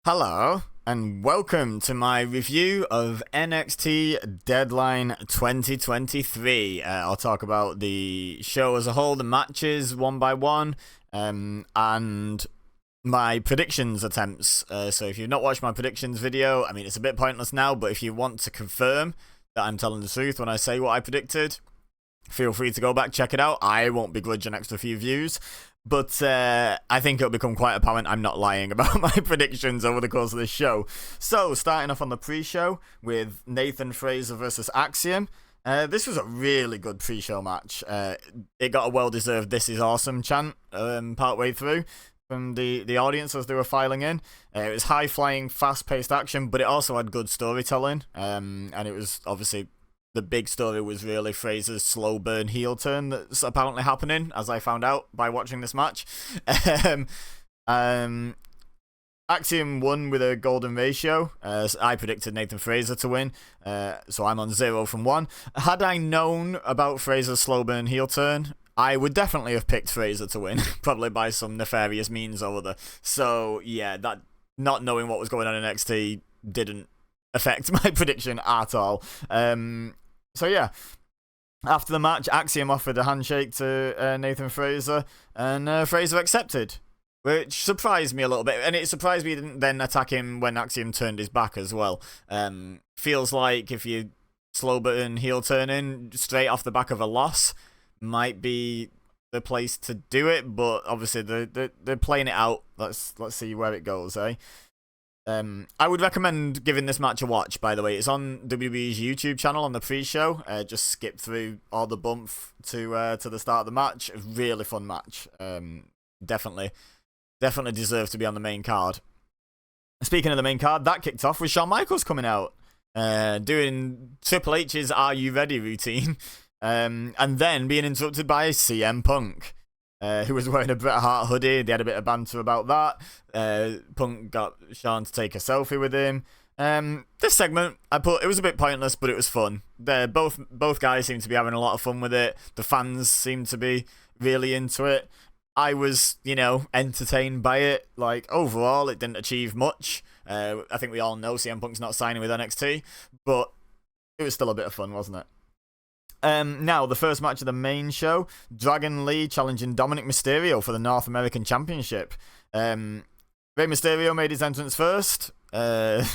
Hello, and welcome to my review of NXT Deadline 2023. I'll talk about the show as a whole, the matches one by one, and my predictions attempts. So if you've not watched my predictions video, I mean, it's a bit pointless now, but if you want to confirm that I'm telling the truth when I say what I predicted, feel free to go back, check it out. I won't begrudge an extra few views. But I think it'll become quite apparent I'm not lying about my predictions over the course of this show. So, starting off on the pre-show with Nathan Frazer versus Axiom. This was a really good pre-show match. It got a well-deserved "This is awesome" chant partway through from the audience as they were filing in. It was high-flying, fast-paced action, but it also had good storytelling. And it was obviously... The big story was really Frazer's slow burn heel turn that's apparently happening, as I found out by watching this match. Axiom won with a golden ratio. I predicted Nathan Frazer to win, so I'm on 0 from 1. Had I known about Frazer's slow burn heel turn, I would definitely have picked Frazer to win, probably by some nefarious means or other. So yeah, that not knowing what was going on in NXT didn't affect my prediction at all. So yeah, after the match, Axiom offered a handshake to Nathan Frazer, and Frazer accepted, which surprised me a little bit. And it surprised me he didn't then attack him when Axiom turned his back as well. Feels like if you slow burn heel turn in straight off the back of a loss, might be the place to do it. But obviously they're playing it out. Let's see where it goes, eh? I would recommend giving this match a watch, by the way. It's on WWE's YouTube channel on the pre-show. Just skip through all the bump to the start of the match. A really fun match. Definitely deserves to be on the main card. Speaking of the main card, that kicked off with Shawn Michaels coming out, doing Triple H's "Are You Ready" routine, and then being interrupted by CM Punk. Who was wearing a Bret Hart hoodie. They had a bit of banter about that. Punk got Shawn to take a selfie with him. This segment, it was a bit pointless, but it was fun. Both guys seemed to be having a lot of fun with it. The fans seemed to be really into it. I was, entertained by it. Like, overall, it didn't achieve much. I think we all know CM Punk's not signing with NXT, but it was still a bit of fun, wasn't it? Now, the first match of the main show, Dragon Lee challenging Dominic Mysterio for the North American Championship. Rey Mysterio made his entrance first, because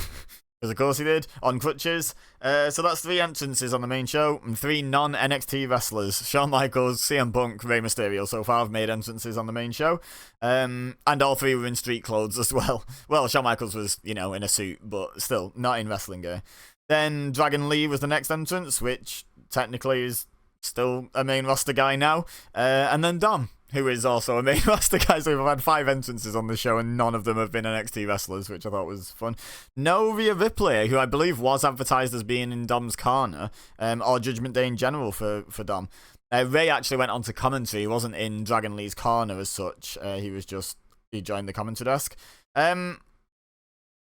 of course he did, on crutches. So that's 3 entrances on the main show, and 3 non-NXT wrestlers. Shawn Michaels, CM Punk, Rey Mysterio so far have made entrances on the main show. And all 3 were in street clothes as well. Well, Shawn Michaels was, in a suit, but still, not in wrestling gear. Then Dragon Lee was the next entrance, which... technically is still a main roster guy now. And then Dom, who is also a main roster guy. So we've had 5 entrances on the show and none of them have been NXT wrestlers, which I thought was fun. No Rhea Ripley, who I believe was advertised as being in Dom's corner, or Judgment Day in general for Dom. Ray actually went on to commentary. He wasn't in Dragon Lee's corner as such. He joined the commentary desk.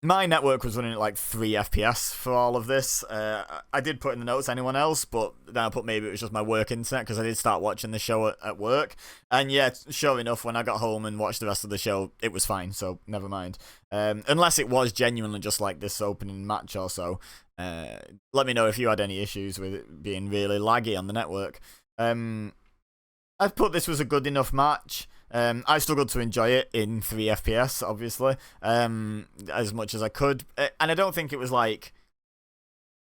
My network was running at like 3 FPS for all of this. I did put in the notes anyone else, but then I put maybe it was just my work internet because I did start watching the show at work. And yeah, sure enough, when I got home and watched the rest of the show, it was fine, so never mind. Unless it was genuinely just like this opening match or so. Let me know if you had any issues with it being really laggy on the network. I put this was a good enough match. I struggled to enjoy it in 3 FPS, obviously, as much as I could. And I don't think it was like,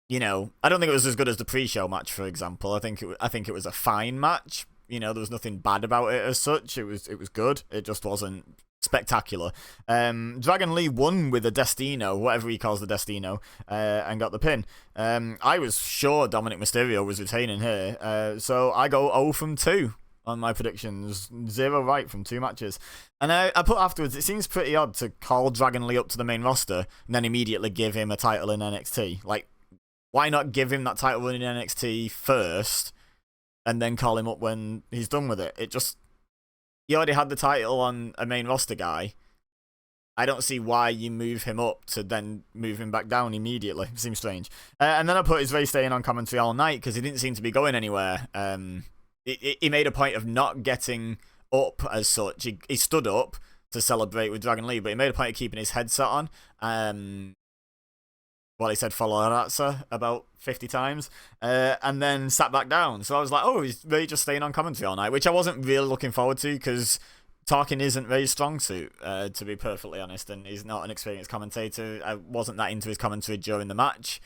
I don't think it was as good as the pre-show match, for example. I think it was a fine match. There was nothing bad about it as such. It was good. It just wasn't spectacular. Dragon Lee won with a Destino, whatever he calls the Destino, and got the pin. I was sure Dominic Mysterio was retaining here, so I go 0 from 2. On my predictions, 0 right from 2 matches. And I put afterwards, it seems pretty odd to call Dragon Lee up to the main roster and then immediately give him a title in NXT. Like, why not give him that title in NXT first and then call him up when he's done with it? He already had the title on a main roster guy. I don't see why you move him up to then move him back down immediately. It seems strange. And then I put his Ray staying on commentary all night because he didn't seem to be going anywhere. He made a point of not getting up as such. He stood up, to celebrate with Dragon Lee, but he made a point of keeping his headset on. Well, he said follow Aratsa about 50 times, and then sat back down. So I was like, oh, he's really just staying on commentary all night, which I wasn't really looking forward to, because talking isn't very strong suit, to be perfectly honest, and he's not an experienced commentator. I wasn't that into his commentary during the match,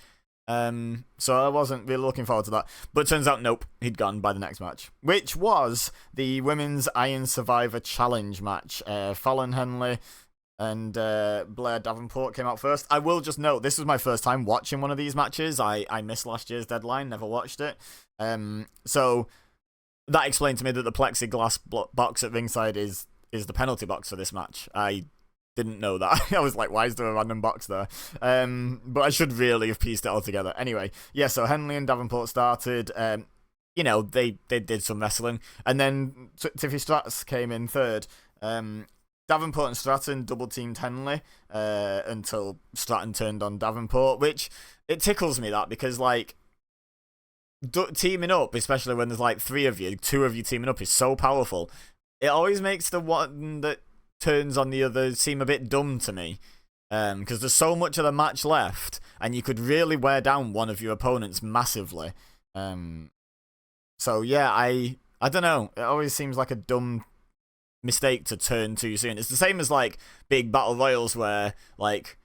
so I wasn't really looking forward to that. But it turns out, nope, he'd gone by the next match, which was the Women's Iron Survivor Challenge match. Fallon Henley and Blair Davenport came out first. I will just note, this was my first time watching one of these matches. I missed last year's deadline, never watched it. So that explained to me that the plexiglass box at ringside is the penalty box for this match. I didn't know that. I was like, why is there a random box there? But I should really have pieced it all together. Anyway, yeah, so Henley and Davenport started. You know, they did some wrestling. And then Tiffy Stratz came in third. Davenport and Stratton double-teamed Henley until Stratton turned on Davenport, which, it tickles me that, because, like, teaming up, especially when there's, like, two of you teaming up, is so powerful. It always makes the one that turns on the other seem a bit dumb to me, because there's so much of the match left, and you could really wear down one of your opponents massively. So, yeah, I don't know. It always seems like a dumb mistake to turn too soon. It's the same as, like, big battle royals where, like,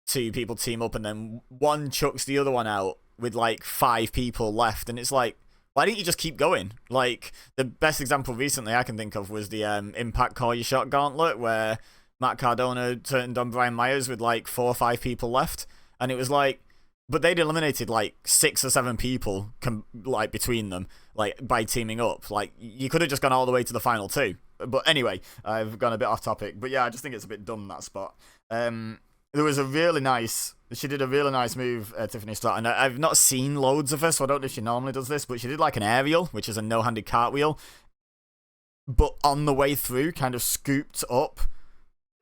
two people team up and then one chucks the other one out with, like, 5 people left, and it's like, why didn't you just keep going? Like, the best example recently I can think of was the Impact Call Your Shot gauntlet, where Matt Cardona turned on Brian Myers with, like, 4 or 5 people left, and it was like, but they'd eliminated, like, 6 or 7 people, like, between them, like, by teaming up. Like, you could have just gone all the way to the final 2. But anyway, I've gone a bit off topic. But yeah, I just think it's a bit dumb, that spot. There was a really nice... She did a really nice move, Tiffany Stratton. I've not seen loads of her, so I don't know if she normally does this, but she did, like, an aerial, which is a no-handed cartwheel. But on the way through, kind of scooped up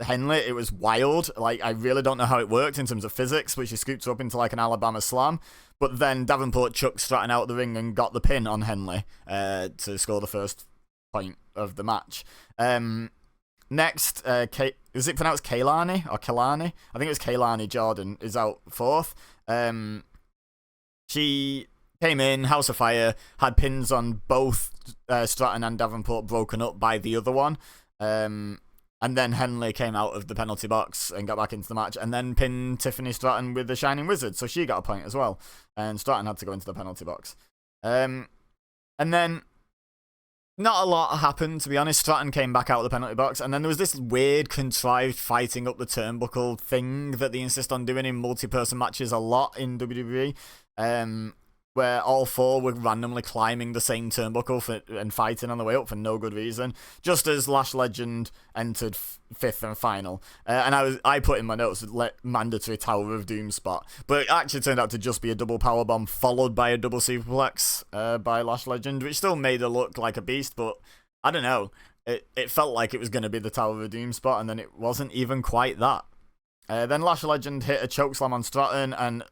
Henley. It was wild. Like, I really don't know how it worked in terms of physics, but she scooped her up into, like, an Alabama slam. But then Davenport chucked Stratton out of the ring and got the pin on Henley to score the first point of the match. Next, is it pronounced Kaylani or Kalani? I think it was Kaylani Jordan is out fourth. She came in, House of Fire, had pins on both Stratton and Davenport broken up by the other one. And then Henley came out of the penalty box and got back into the match, and then pinned Tiffany Stratton with the Shining Wizard, so she got a point as well. And Stratton had to go into the penalty box. And then not a lot happened, to be honest. Stratton came back out of the penalty box, and then there was this weird, contrived fighting up the turnbuckle thing that they insist on doing in multi-person matches a lot in WWE, where all 4 were randomly climbing the same turnbuckle and fighting on the way up for no good reason, just as Lash Legend entered 5th and final. And I put in my notes, mandatory Tower of Doom spot, but it actually turned out to just be a double powerbomb followed by a double superplex by Lash Legend, which still made her look like a beast, but I don't know. It felt like it was going to be the Tower of Doom spot, and then it wasn't even quite that. Then Lash Legend hit a chokeslam on Stratton and,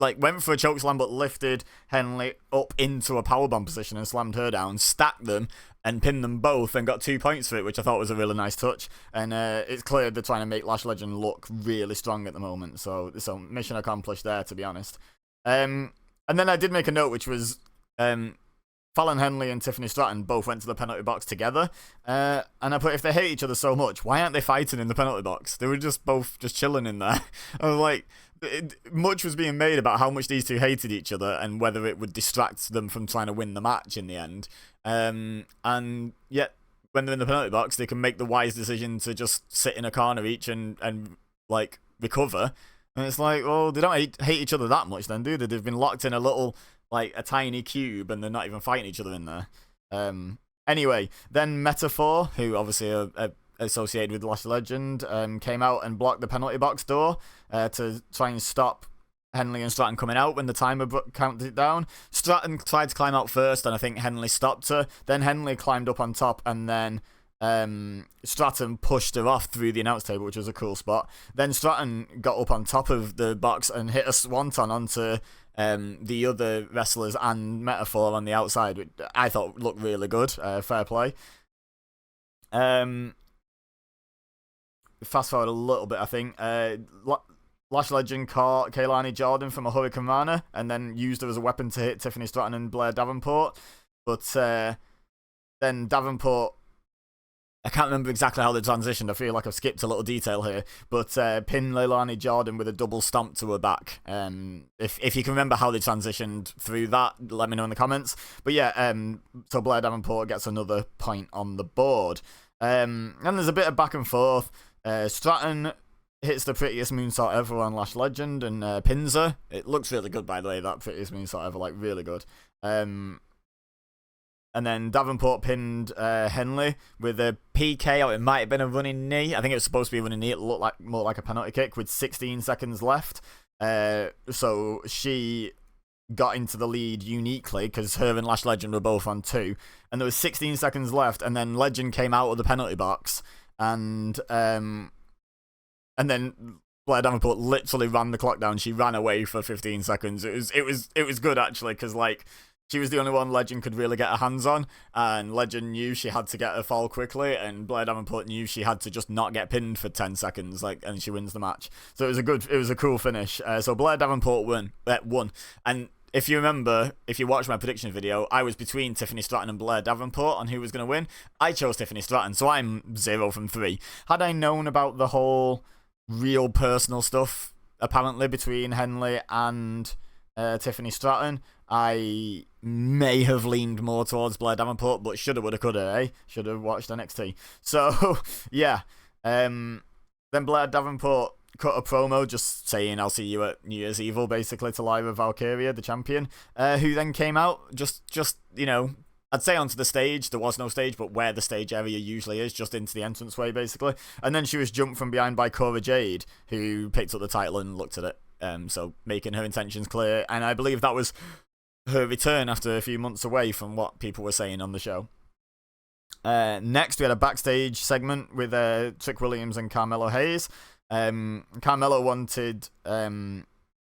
like, went for a chokeslam but lifted Henley up into a powerbomb position and slammed her down, stacked them, and pinned them both and got 2 points for it, which I thought was a really nice touch. And it's clear they're trying to make Lash Legend look really strong at the moment, so mission accomplished there, to be honest. And then I did make a note, which was Fallon Henley and Tiffany Stratton both went to the penalty box together, and I put, if they hate each other so much, why aren't they fighting in the penalty box? They were just both just chilling in there. I was like, much was being made about how much these two hated each other and whether it would distract them from trying to win the match in the end. And yet, when they're in the penalty box, they can make the wise decision to just sit in a corner each and like, recover. And it's like, well, they don't hate each other that much then, do they? They've been locked in a little, like, a tiny cube, and they're not even fighting each other in there. Anyway, then Metaphor, who obviously are associated with Lash Legend, came out and blocked the penalty box door to try and stop Henley and Stratton coming out when the timer counted it down. Stratton tried to climb out first, and I think Henley stopped her. Then Henley climbed up on top, and then Stratton pushed her off through the announce table, which was a cool spot. Then Stratton got up on top of the box and hit a swanton onto the other wrestlers and Metaphor on the outside, which I thought looked really good. Fair play. fast forward a little bit, I think. Lash Legend caught Kaylani Jordan from a Hurricane Rana and then used her as a weapon to hit Tiffany Stratton and Blair Davenport. But then Davenport, I can't remember exactly how they transitioned. I feel like I've skipped a little detail here. But pinned Leilani Jordan with a double stomp to her back. If you can remember how they transitioned through that, let me know in the comments. But yeah, so Blair Davenport gets another point on the board. And there's a bit of back and forth. Stratton hits the prettiest moonsault ever on Lash Legend and pins her. It looks really good, by the way, that prettiest moonsault ever, like really good. And then Davenport pinned Henley with a PK, or it might have been a running knee. I think it was supposed to be a running knee. It looked like more like a penalty kick with 16 seconds left. So she got into the lead uniquely because her and Lash Legend were both on 2. And there was 16 seconds left, and then Legend came out of the penalty box, and then Blair Davenport literally ran the clock down. She ran away for 15 seconds. It was good actually, because like she was the only one Legend could really get her hands on, and Legend knew she had to get her fall quickly, and Blair Davenport knew she had to just not get pinned for 10 seconds, like, and she wins the match. So it was a cool finish. So Blair Davenport won, and if you remember, if you watched my prediction video, I was between Tiffany Stratton and Blair Davenport on who was going to win. I chose Tiffany Stratton, so I'm 0 from 3. Had I known about the whole real personal stuff, apparently, between Henley and Tiffany Stratton, I may have leaned more towards Blair Davenport, but shoulda, woulda, coulda, eh? Should have watched NXT. So, yeah. Then Blair Davenport cut a promo just saying, I'll see you at New Year's Evil, basically, to Lyra Valkyria, the champion, who then came out, just you know, I'd say onto the stage. There was no stage, but where the stage area usually is, just into the entranceway, basically. And then she was jumped from behind by Cora Jade, who picked up the title and looked at it. So making her intentions clear. And I believe that was her return after a few months away from what people were saying on the show. Next, we had a backstage segment with Trick Williams and Carmelo Hayes. Carmelo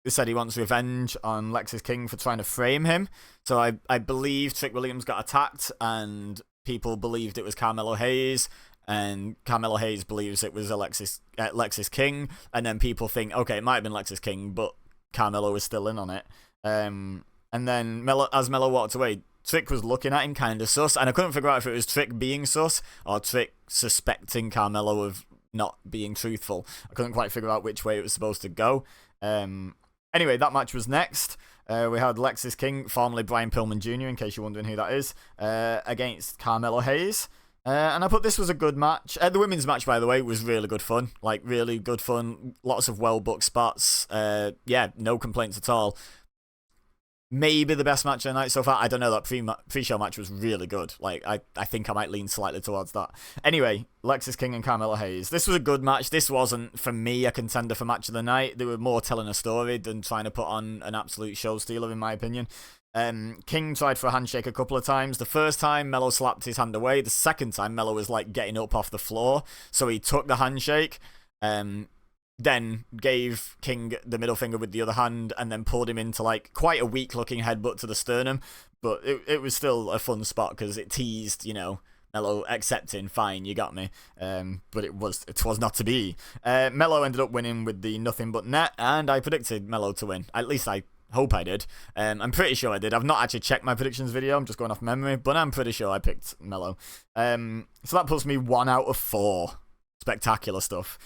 said he wants revenge on Lexis King for trying to frame him. So I believe Trick Williams got attacked, and people believed it was Carmelo Hayes, and Carmelo Hayes believes it was Lexis King, and then people think, okay, it might have been Lexis King, but Carmelo was still in on it. And then as Melo walked away, Trick was looking at him kind of sus, and I couldn't figure out if it was Trick being sus or Trick suspecting Carmelo of not being truthful. I couldn't quite figure out which way it was supposed to go. Anyway, that match was next. We had Lexis King, formerly Brian Pillman Jr., in case you're wondering who that is, against Carmelo Hayes. And I thought this was a good match. The women's match, by the way, was really good fun. Like, really good fun. Lots of well-booked spots. Yeah, no complaints at all. Maybe the best match of the night so far. I don't know, that pre-show match was really good. Like, I think I might lean slightly towards that. Anyway, Lexis King and Carmelo Hayes. This was a good match. This wasn't, for me, a contender for match of the night. They were more telling a story than trying to put on an absolute show stealer, in my opinion. King tried for a handshake a couple of times. The first time, Melo slapped his hand away. The second time, Melo was, like, getting up off the floor. So he took the handshake. Then gave King the middle finger with the other hand, and then pulled him into like quite a weak looking headbutt to the sternum. But it was still a fun spot because it teased, you know, Melo accepting, fine, you got me. But it was not to be. Melo ended up winning with the nothing but net, and I predicted Melo to win. At least I hope I did. I'm pretty sure I did. I've not actually checked my predictions video. I'm just going off memory, but I'm pretty sure I picked Melo. So that puts me 1 out of 4. Spectacular stuff.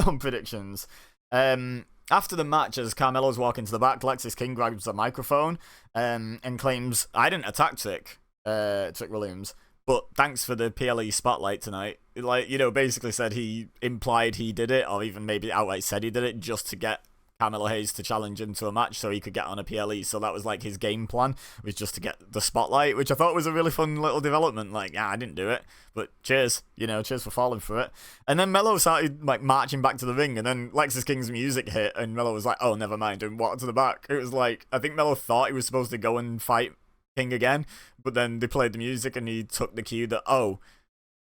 On predictions. After the match, as Carmelo's walking to the back, Lexis King grabs the microphone and claims, I didn't attack Trick Williams, but thanks for the PLE spotlight tonight. Like, you know, basically said he implied he did it, or even maybe outright said he did it just to get Carmelo Hayes to challenge him to a match so he could get on a PLE. So that was like his game plan, was just to get the spotlight, which I thought was a really fun little development. Like, yeah, I didn't do it, but cheers, you know, cheers for falling for it. And then Melo started like marching back to the ring, and then Lexis King's music hit, and Melo was like, oh, never mind, and walked to the back. It was like, I think Melo thought he was supposed to go and fight King again, but then they played the music and he took the cue that, oh,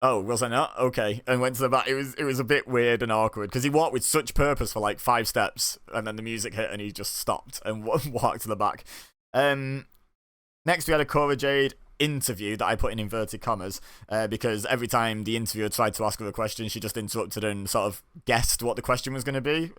was I not? Okay. And went to the back. It was a bit weird and awkward because he walked with such purpose for like 5 steps, and then the music hit and he just stopped and walked to the back. Next we had a Cora Jade interview that I put in inverted commas, because every time the interviewer tried to ask her a question, she just interrupted and sort of guessed what the question was going to be.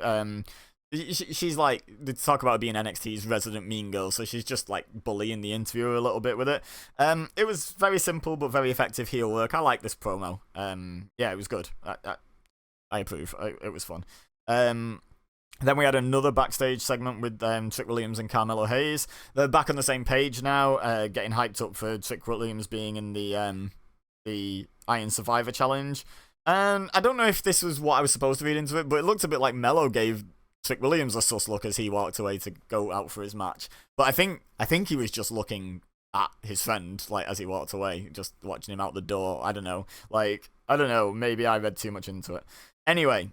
She's like, they talk about being NXT's resident mean girl, so she's just like bullying the interviewer a little bit with it. It was very simple but very effective heel work. I like this promo. Yeah, it was good. I approve. It was fun. Then we had another backstage segment with Trick Williams and Carmelo Hayes. They're back on the same page now, getting hyped up for Trick Williams being in the Iron Survivor Challenge. And I don't know if this was what I was supposed to read into it, but it looked a bit like Melo gave Trick Williams a sus look as he walked away to go out for his match. But I think he was just looking at his friend, like, as he walked away, just watching him out the door. I don't know. Maybe I read too much into it. Anyway,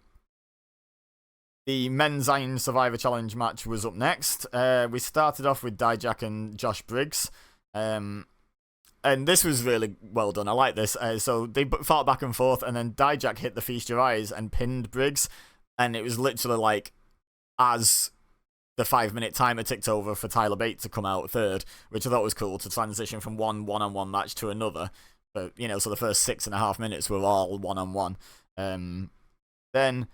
the Men's Iron Survivor Challenge match was up next. We started off with Dijak and Josh Briggs. And this was really well done. I like this. So they fought back and forth, and then Dijak hit the Feast Your Eyes and pinned Briggs. And it was literally like, as the 5-minute timer ticked over for Tyler Bate to come out third, which I thought was cool, to transition from one-on-one match to another. But, so the first 6.5 minutes were all one-on-one. Then,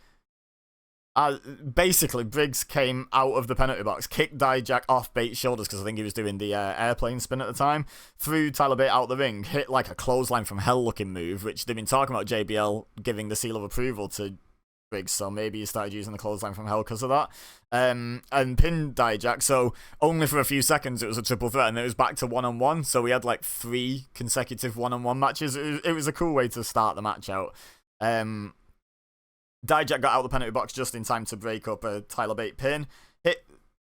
basically, Briggs came out of the penalty box, kicked Dijak off Bate's shoulders, because I think he was doing the airplane spin at the time, threw Tyler Bate out the ring, hit like a clothesline from hell looking move, which they've been talking about JBL giving the seal of approval to Briggs, so maybe he started using the clothesline from hell because of that, and pinned Dijak. So only for a few seconds it was a triple threat, and it was back to one-on-one, so we had like 3 consecutive one-on-one matches. It was a cool way to start the match out. Dijak got out of the penalty box just in time to break up a Tyler Bate pin.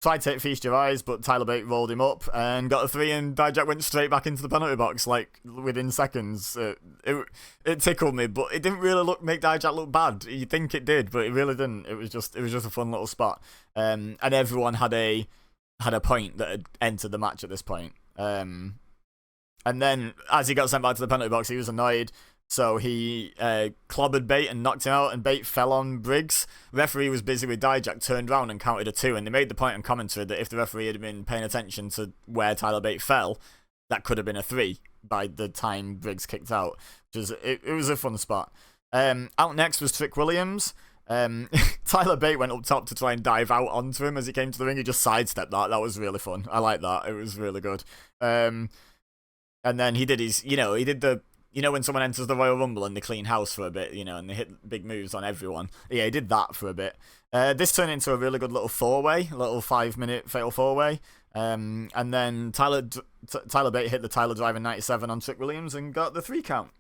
Tried to hit Feast Your Eyes, but Tyler Bate rolled him up and got a 3, and Dijak went straight back into the penalty box, like, within seconds. It tickled me, but it didn't really make Dijak look bad. You'd think it did, but it really didn't. It was just a fun little spot. And everyone had a point that had entered the match at this point. And then, as he got sent back to the penalty box, he was annoyed. So he clobbered Bate and knocked him out, and Bate fell on Briggs. The referee was busy with Dijak, turned around and counted a 2, and they made the point on commentary that if the referee had been paying attention to where Tyler Bate fell, that could have been a 3 by the time Briggs kicked out. It was a fun spot. Out next was Trick Williams. Tyler Bate went up top to try and dive out onto him as he came to the ring. He just sidestepped that. That was really fun. I like that. It was really good. And then he did when someone enters the Royal Rumble and they clean house for a bit, and they hit big moves on everyone. Yeah, he did that for a bit. This turned into a really good little 5-minute fatal 4-way. And then Tyler Bate hit the Tyler Driver 97 on Trick Williams and got the 3 count.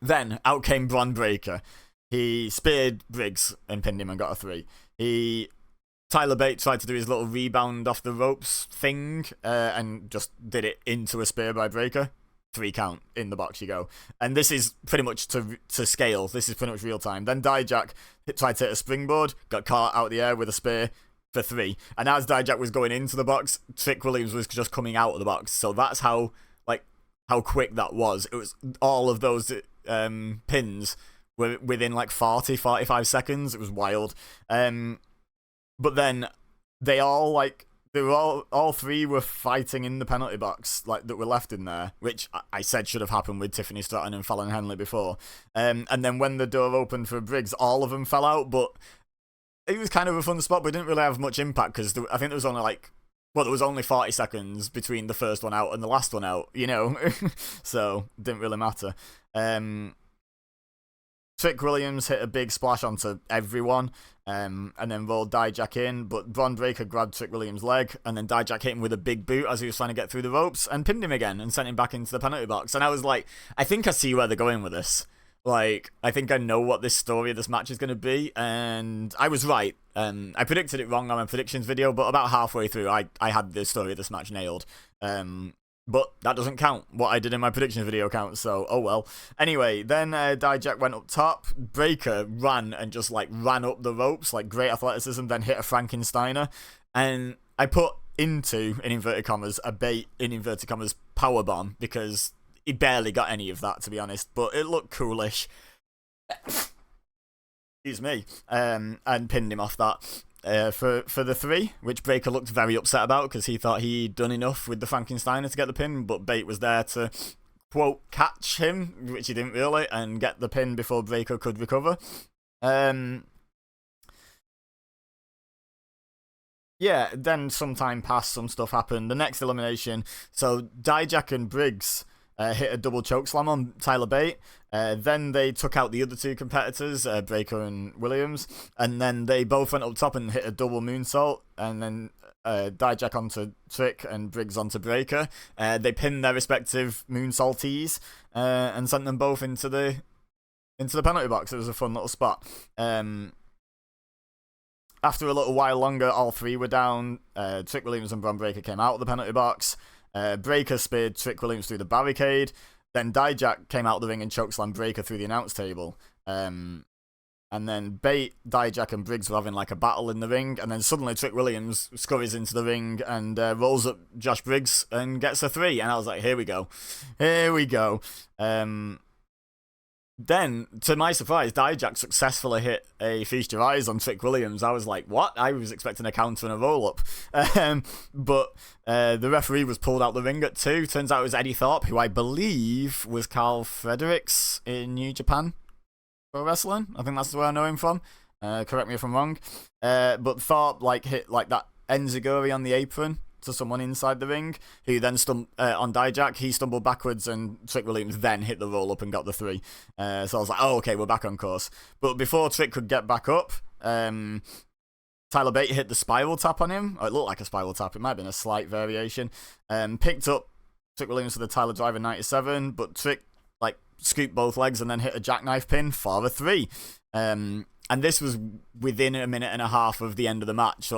Then out came Bron Breakker. He speared Briggs and pinned him and got a 3. Tyler Bate tried to do his little rebound off the ropes thing and just did it into a spear by Breakker. 3 count, in the box you go. And this is pretty much to scale. This is pretty much real time. Then Dijak tried to hit a springboard, got caught out of the air with a spear for 3. And as Dijak was going into the box, Trick Williams was just coming out of the box. So that's how quick that was. It was all of those pins were within like 45 seconds. It was wild. But then all 3 were fighting in the penalty box, like, that were left in there, which I said should have happened with Tiffany Stratton and Fallon Henley before. And then when the door opened for Briggs, all of them fell out, but it was kind of a fun spot, but it didn't really have much impact, because I think there was only there was only 40 seconds between the first one out and the last one out, so it didn't really matter. Trick Williams hit a big splash onto everyone, and then rolled Dijak in, but Bron Breakker grabbed Trick Williams' leg, and then Dijak hit him with a big boot as he was trying to get through the ropes, and pinned him again, and sent him back into the penalty box. And I was like, I think I see where they're going with this. Like, I think I know what this story of this match is going to be, and I was right. I predicted it wrong on my predictions video, but about halfway through, I had the story of this match nailed. But that doesn't count. What I did in my predictions video counts, so oh well. Anyway, then Dijak went up top. Breakker ran and just ran up the ropes, great athleticism, then hit a Frankensteiner. And I put into, in inverted commas, a Bate, in inverted commas, powerbomb, because he barely got any of that, to be honest, but it looked coolish. Excuse me. And pinned him off that. for the 3, which Breaker looked very upset about because he thought he'd done enough with the Frankensteiner to get the pin, but Bate was there to, quote, catch him, which he didn't really, and get the pin before Breaker could recover. Yeah, then some time passed, some stuff happened. The next elimination, so Dijak and Briggs hit a double chokeslam on Tyler Bate. Then they took out the other 2 competitors, Breaker and Williams, and then they both went up top and hit a double moonsault, and then Dijak onto Trick and Briggs onto Breaker. They pinned their respective moonsaultees and sent them both into the penalty box. It was a fun little spot. After a little while longer, all 3 were down. Trick Williams and Bron Breaker came out of the penalty box. Breaker speared Trick Williams through the barricade. Then Dijak came out of the ring and chokeslammed Breaker through the announce table. And then Bate, Dijak, and Briggs were having like a battle in the ring. And then suddenly Trick Williams scurries into the ring and rolls up Josh Briggs and gets a 3. And I was like, here we go. Here we go. Then, to my surprise, Dijak successfully hit a Feast Your Eyes on Trick Williams. I was like, what? I was expecting a counter and a roll-up. But the referee was pulled out the ring at 2. Turns out it was Eddie Thorpe, who I believe was Carl Fredericks in New Japan Pro Wrestling. I think that's where I know him from. Correct me if I'm wrong. But Thorpe hit that enziguri on the apron to someone inside the ring, who then on Dijak, he stumbled backwards, and Trick Williams then hit the roll-up and got the 3. So I was like, oh, okay, we're back on course. But before Trick could get back up, Tyler Bate hit the spiral tap on him. It looked like a spiral tap. It might have been a slight variation. Picked up Trick Williams for the Tyler Driver 97, but Trick scooped both legs and then hit a jackknife pin for a 3. And this was within a minute and a half of the end of the match.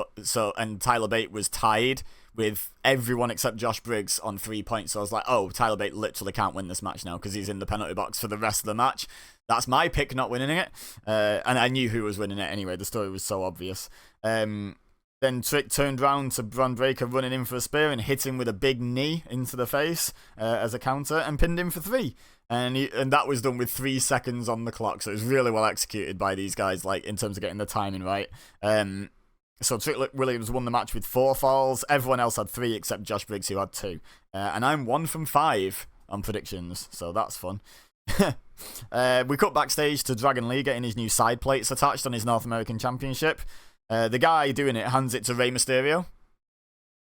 And Tyler Bate was tied with everyone except Josh Briggs on 3 points. So I was like, oh, Tyler Bate literally can't win this match now because he's in the penalty box for the rest of the match. That's my pick, not winning it. And I knew who was winning it anyway. The story was so obvious. Then Trick turned round to Bron Breaker running in for a spear and hit him with a big knee into the face as a counter and pinned him for 3. And that was done with 3 seconds on the clock. So it was really well executed by these guys, in terms of getting the timing right. So Trick Williams won the match with 4 falls. Everyone else had 3 except Josh Briggs, who had 2. And I'm 1 from 5 on predictions, so that's fun. We cut backstage to Dragon Lee getting his new side plates attached on his North American Championship. The guy doing it hands it to Rey Mysterio,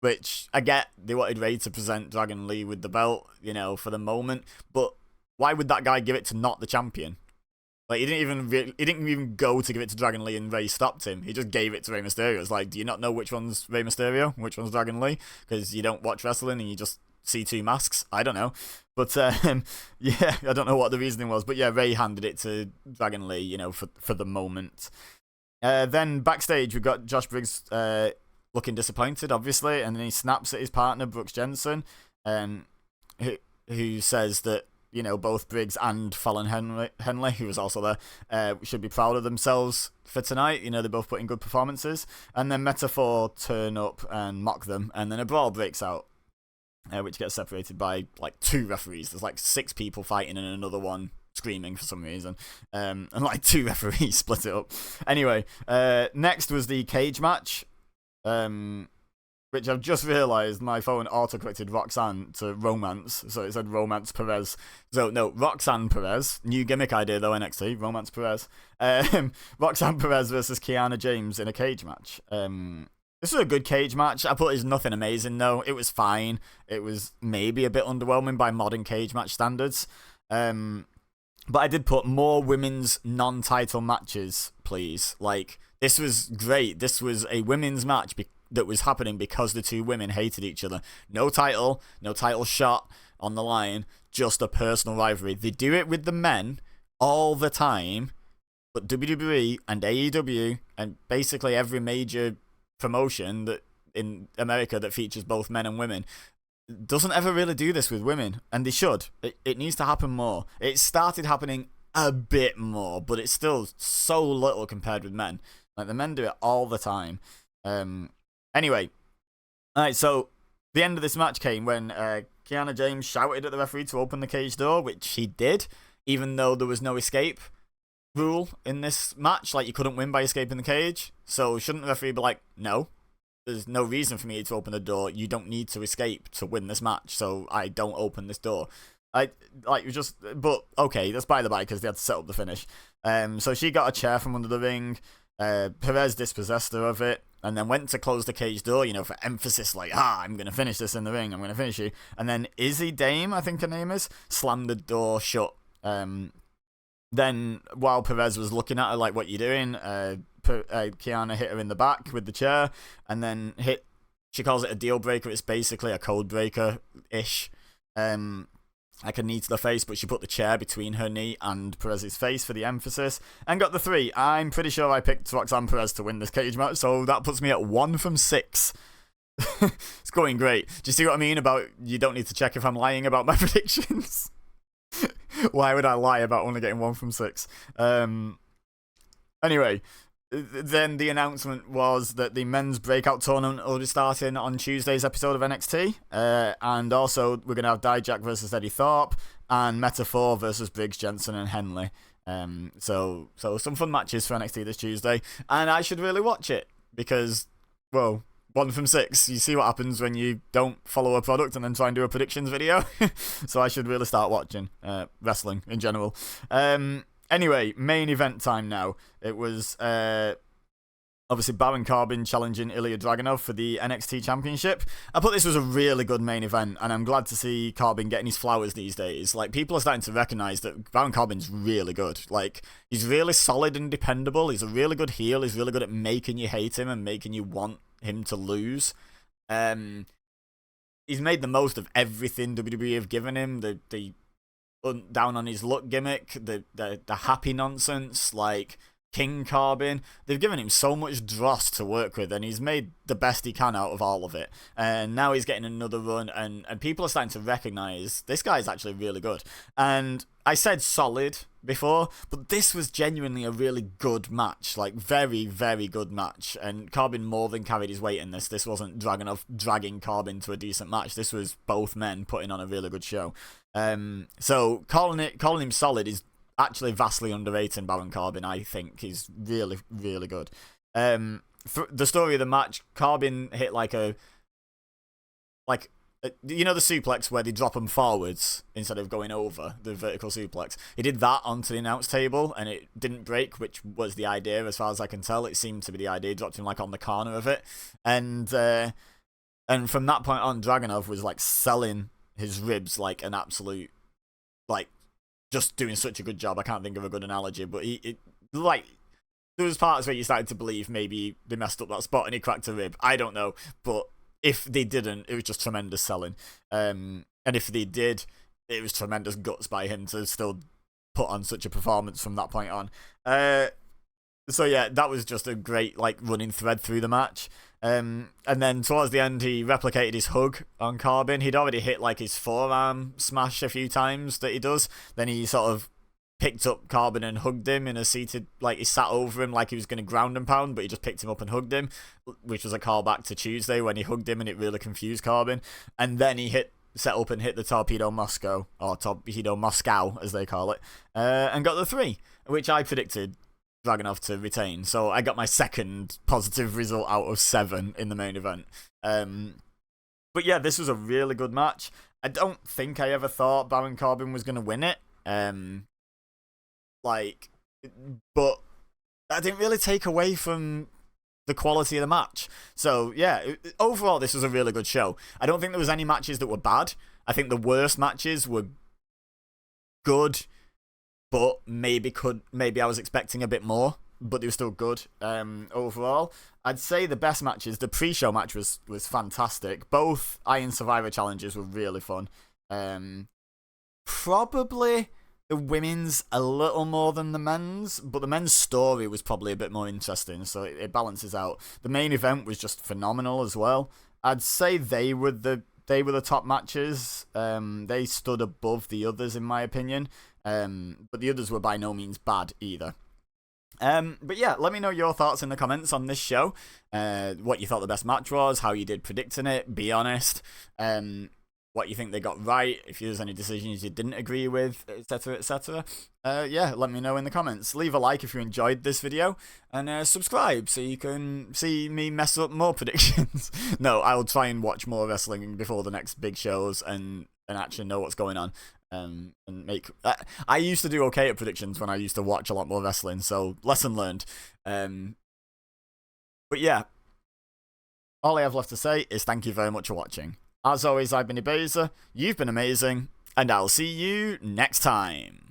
which I get. They wanted Rey to present Dragon Lee with the belt, for the moment. But why would that guy give it to not the champion? He didn't even go to give it to Dragon Lee and Rey stopped him. He just gave it to Rey Mysterio. It's like, do you not know which one's Rey Mysterio, which one's Dragon Lee? Because you don't watch wrestling and you just see 2 masks. I don't know. But, yeah, I don't know what the reasoning was. But, yeah, Rey handed it to Dragon Lee, for the moment. Then, backstage, we've got Josh Briggs looking disappointed, obviously. And then he snaps at his partner, Brooks Jensen, who says that, both Briggs and Fallon Henley, who was also there, should be proud of themselves for tonight. They both put in good performances. And then Metaphor turn up and mock them. And then a brawl breaks out, which gets separated by, 2 referees. There's, 6 people fighting and another one screaming for some reason. And, 2 referees split it up. Anyway, next was the cage match. Which I've just realised my phone auto-corrected Roxanne to Romance, so it said Romance Perez. So, no, Roxanne Perez. New gimmick idea, though, NXT. Romance Perez. Roxanne Perez versus Kiana James in a cage match. This was a good cage match. I put it as nothing amazing, though. It was fine. It was maybe a bit underwhelming by modern cage match standards. But I did put more women's non-title matches, please. This was great. This was a women's match that was happening because the 2 women hated each other. No title shot on the line, just a personal rivalry. They do it with the men all the time, but WWE and AEW and basically every major promotion that in America that features both men and women doesn't ever really do this with women, and they should. It needs to happen more. It started happening a bit more, but it's still so little compared with men. The men do it all the time. Anyway, alright, so the end of this match came when Kiana James shouted at the referee to open the cage door, which he did, even though there was no escape. rule in this match. Like, you couldn't win by escaping the cage. So shouldn't the referee be like, no, there's no reason for me to open the door. You don't need to escape to win this match, so I don't open this door. But okay, that's by the by because they had to set up the finish. So she got a chair from under the ring. Perez dispossessed her of it, and then went to close the cage door, for emphasis, like, I'm going to finish this in the ring, I'm going to finish you. And then Izzy Dame, I think her name is, slammed the door shut. Then, while Perez was looking at her, like, what you doing, Kiana hit her in the back with the chair, and then she calls it a deal breaker, it's basically a code breaker-ish. Like a knee to the face, but she put the chair between her knee and Perez's face for the emphasis, and got the 3. I'm pretty sure I picked Roxanne Perez to win this cage match, so that puts me at 1 from 6. It's going great. Do you see what I mean about you don't need to check if I'm lying about my predictions? Why would I lie about only getting 1 from 6? Anyway, then the announcement was that the men's breakout tournament will be starting on Tuesday's episode of NXT. And also, we're going to have Dijak versus Eddie Thorpe and Metaphor versus Briggs, Jensen, and Henley. So some fun matches for NXT this Tuesday. And I should really watch it because, well, 1 from 6. You see what happens when you don't follow a product and then try and do a predictions video. So I should really start watching wrestling in general. Anyway, main event time now. It was obviously Baron Corbin challenging Ilya Dragunov for the NXT Championship. I thought this was a really good main event, and I'm glad to see Corbin getting his flowers these days. Like, people are starting to recognise that Baron Corbin's really good. Like, he's really solid and dependable. He's a really good heel. He's really good at making you hate him and making you want him to lose. He's made the most of everything WWE have given him. The down on his luck gimmick, the happy nonsense, like King Corbin. They've given him so much dross to work with, and he's made the best he can out of all of it. And now he's getting another run, and people are starting to recognise this guy's actually really good. And I said solid before, but this was genuinely a really good match. Like, very, very good match. And Corbin more than carried his weight in this. This wasn't Dragunov dragging Corbin to a decent match. This was both men putting on a really good show. So calling him solid is actually vastly underrating Baron Corbin. I think he's really, really good. The story of the match, Corbin hit the suplex where they drop him forwards instead of going over, the vertical suplex. He did that onto the announce table, and it didn't break, which was the idea as far as I can tell. It seemed to be the idea. He dropped him on the corner of it, and from that point on, Dragunov was selling his ribs like an absolute, just doing such a good job. I can't think of a good analogy, but there was parts where you started to believe maybe they messed up that spot and he cracked a rib. I don't know, but if they didn't, it was just tremendous selling. And if they did, it was tremendous guts by him to still put on such a performance from that point on. So yeah, that was just a great running thread through the match. And then towards the end, he replicated his hug on Corbin. He'd already hit his forearm smash a few times that he does. Then he sort of picked up Corbin and hugged him in a seated, he sat over him like he was going to ground and pound, but he just picked him up and hugged him, which was a callback to Tuesday when he hugged him and it really confused Corbin. And then he set up and hit the Torpedo Moscow, or Torpedo Moscow as they call it, and got the 3, which I predicted Dragunov to retain. So I got my second positive result out of 7 in the main event. But yeah, this was a really good match. I don't think I ever thought Baron Corbin was going to win it. But that didn't really take away from the quality of the match. So yeah, overall this was a really good show. I don't think there was any matches that were bad. I think the worst matches were good, but maybe I was expecting a bit more, but they were still good. Overall, I'd say the best matches, the pre-show match was fantastic. Both Iron Survivor challenges were really fun. Probably the women's a little more than the men's, but the men's story was probably a bit more interesting, so it balances out. The main event was just phenomenal as well. I'd say they were the top matches. They stood above the others in my opinion. But the others were by no means bad either. But yeah, let me know your thoughts in the comments on this show. What you thought the best match was, how you did predicting it, be honest. what you think they got right, if there's any decisions you didn't agree with, etc, etc. Yeah, let me know in the comments. Leave a like if you enjoyed this video, and subscribe so you can see me mess up more predictions. No, I'll try and watch more wrestling before the next big shows and actually know what's going on. And make I used to do okay at predictions when I used to watch a lot more wrestling, so lesson learned. But yeah, all I have left to say is thank you very much for watching. As always, I've been EBEZA, you've been amazing, and I'll see you next time.